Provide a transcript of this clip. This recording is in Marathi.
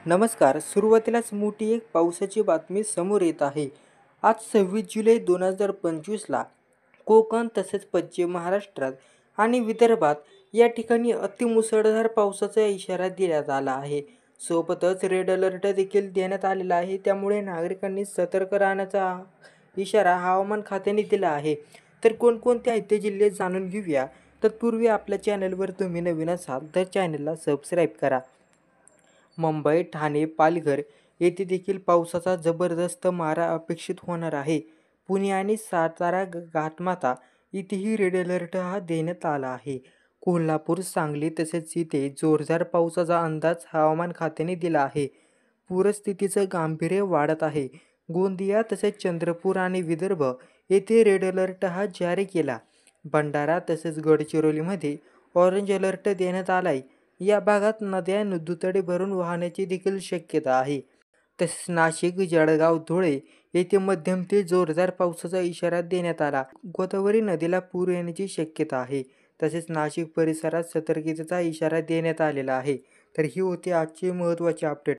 नमस्कार. सुरुवातीलाच मोठी एक पावसाची बातमी समोर येत आहे. आज 26 जुलै 2025ला कोकण तसेच पश्चिम महाराष्ट्रात आणि विदर्भात या ठिकाणी अतिमुसळधार पावसाचा इशारा देण्यात आला आहे. सोबतच रेड अलर्ट देखील देण्यात आलेला आहे. त्यामुळे नागरिकांनी सतर्क राहण्याचा इशारा हवामान खात्याने दिला आहे. तर कोणकोणते आहेत ते जिल्हे जाणून घेऊया. तत्पूर्वी आपल्या चॅनलवर तुम्ही नवीन असाल तर चॅनलला सबस्क्राईब करा. मुंबई, ठाणे, पालघर येथे देखील पावसाचा जबरदस्त मारा अपेक्षित होणार आहे. पुणे आणि सातारा घाटमाथा इथेही रेड अलर्ट हा देण्यात आला आहे. कोल्हापूर, सांगली तसेच इथे जोरदार पावसाचा अंदाज हवामान खात्याने दिला आहे. पूरस्थितीचं गांभीर्य वाढत आहे. गोंदिया तसेच चंद्रपूर आणि विदर्भ येथे रेड अलर्ट हा जारी केला. भंडारा तसेच गडचिरोलीमध्ये ऑरेंज अलर्ट देण्यात आलाय. या भागात नद्या दुथडी भरून वाहण्याची देखील शक्यता आहे. तसेच नाशिक, जळगाव, धुळे येथे मध्यम ते जोरदार पावसाचा इशारा देण्यात आला. गोदावरी नदीला पूर येण्याची शक्यता आहे. तसेच नाशिक परिसरात सतर्कतेचा इशारा देण्यात आलेला आहे. तर ही होती आजची महत्त्वाची अपडेट.